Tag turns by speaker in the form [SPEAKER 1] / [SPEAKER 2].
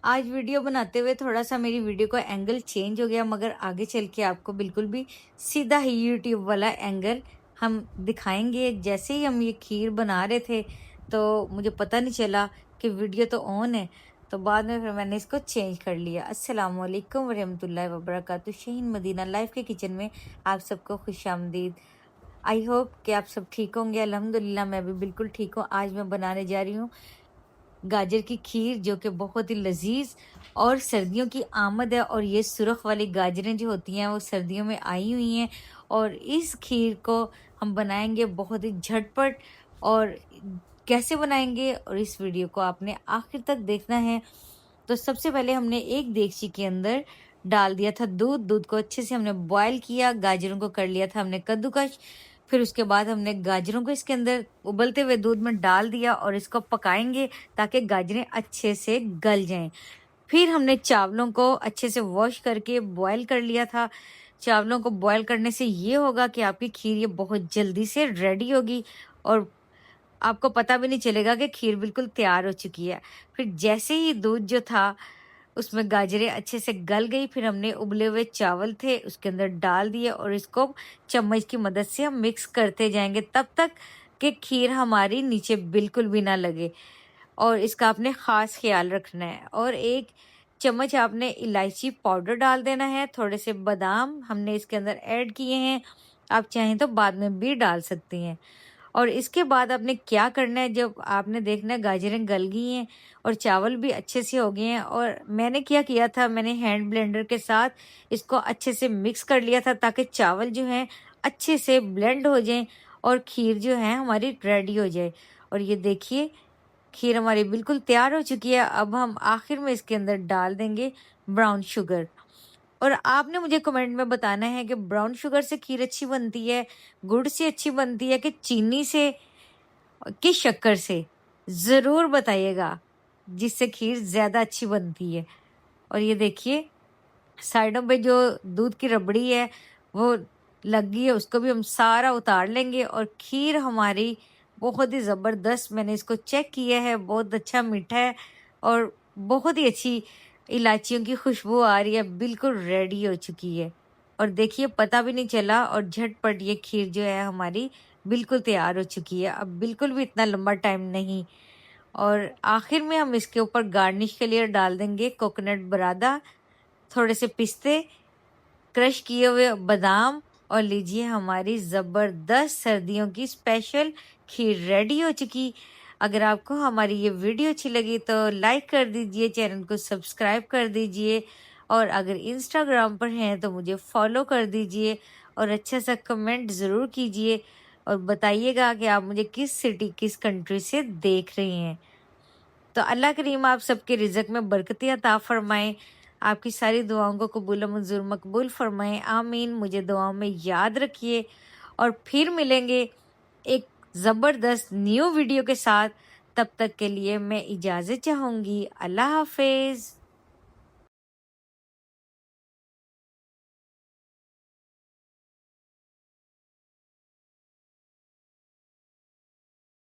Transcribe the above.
[SPEAKER 1] आज वीडियो बनाते हुए थोड़ा-सा मेरी वीडियो का एंगल चेंज हो गया, मगर आगे चल के आपको बिल्कुल भी सीधा ही यूट्यूब वाला एंगल हम दिखाएँगे। जैसे ही हम ये खीर बना रहे थे, तो मुझे पता नहीं चला कि वीडियो तो ऑन है, तो बाद में फिर मैंने इसको चेंज कर लिया। अस्सलामु अलैकुम वरहमतुल्लाहि वबरकातुहू। शहीन मदीना लाइफ के किचन में आप सबको खुशामदीद। आई होप कि आप सब ठीक होंगे। अल्हम्दुलिल्लाह मैं भी बिल्कुल ठीक हूँ। आज मैं बनाने जा रही हूँ गाजर की खीर, जो कि बहुत ही लजीज और सर्दियों की आमद है। और ये सुर्ख वाली गाजरें जो होती हैं वो सर्दियों में आई हुई हैं, और इस खीर को हम बनाएंगे बहुत ही झटपट। और कैसे बनाएंगे, और इस वीडियो को आपने आखिर तक देखना है। तो सबसे पहले हमने एक देगची के अंदर डाल दिया था दूध। दूध को अच्छे से हमने बॉयल किया, गाजरों को कर लिया था हमने कद्दूकश। फिर उसके बाद हमने गाजरों को इसके अंदर उबलते हुए दूध में डाल दिया और इसको पकाएंगे ताकि गाजरें अच्छे से गल जाएं। फिर हमने चावलों को अच्छे से वॉश करके बॉयल कर लिया था। चावलों को बॉयल करने से ये होगा कि आपकी खीर ये बहुत जल्दी से रेडी होगी, और आपको पता भी नहीं चलेगा कि खीर बिल्कुल तैयार हो चुकी है। फिर जैसे ही दूध जो था उसमें गाजरें अच्छे से गल गई, फिर हमने उबले हुए चावल थे उसके अंदर डाल दिए और इसको चम्मच की मदद से हम मिक्स करते जाएंगे तब तक कि खीर हमारी नीचे बिल्कुल भी ना लगे। और इसका आपने ख़ास ख्याल रखना है। और एक चम्मच आपने इलायची पाउडर डाल देना है। थोड़े से बादाम हमने इसके अंदर ऐड किए हैं, आप चाहें तो बाद में भी डाल सकती हैं। और इसके बाद आपने क्या करना है, जब आपने देखना है गाजरें गल गई हैं और चावल भी अच्छे से हो गए हैं, और मैंने क्या किया था, मैंने हैंड ब्लेंडर के साथ इसको अच्छे से मिक्स कर लिया था ताकि चावल जो हैं अच्छे से ब्लेंड हो जाएं और खीर जो है हमारी रेडी हो जाए। और ये देखिए खीर हमारी बिल्कुल तैयार हो चुकी है। अब हम आखिर में इसके अंदर डाल देंगे ब्राउन शुगर। और आपने मुझे कमेंट में बताना है कि ब्राउन शुगर से खीर अच्छी बनती है, गुड़ से अच्छी बनती है, कि चीनी से, कि शक्कर से। ज़रूर बताइएगा, जिससे खीर ज़्यादा अच्छी बनती है। और ये देखिए साइडों पे जो दूध की रबड़ी है वो लग गई है, उसको भी हम सारा उतार लेंगे। और खीर हमारी बहुत ही ज़बरदस्त, मैंने इसको चेक किया है, बहुत अच्छा मीठा है और बहुत ही अच्छी इलायचियों की खुशबू आ रही है, बिल्कुल रेडी हो चुकी है। और देखिए पता भी नहीं चला, और झटपट ये खीर जो है हमारी बिल्कुल तैयार हो चुकी है। अब बिल्कुल भी इतना लंबा टाइम नहीं। और आखिर में हम इसके ऊपर गार्निश के लिए डाल देंगे कोकोनट बरादा, थोड़े से पिस्ते, क्रश किए हुए बादाम। और लीजिए हमारी ज़बरदस्त सर्दियों की स्पेशल खीर रेडी हो चुकी। अगर आपको हमारी ये वीडियो अच्छी लगी तो लाइक कर दीजिए, चैनल को सब्सक्राइब कर दीजिए, और अगर इंस्टाग्राम पर हैं तो मुझे फॉलो कर दीजिए, और अच्छा सा कमेंट ज़रूर कीजिए और बताइएगा कि आप मुझे किस सिटी, किस कंट्री से देख रही हैं। तो अल्लाह करीम आप सबके रिज़्क में बरकतें अता फ़रमाएँ, आपकी सारी दुआओं को कबूल व मंज़ूर मकबूल फ़रमाएँ, आमीन। मुझे दुआओं में याद रखिए, और फिर मिलेंगे एक ज़बरदस्त न्यू वीडियो के साथ। तब तक के लिए मैं इजाज़त चाहूँगी। अल्लाह हाफ़िज़।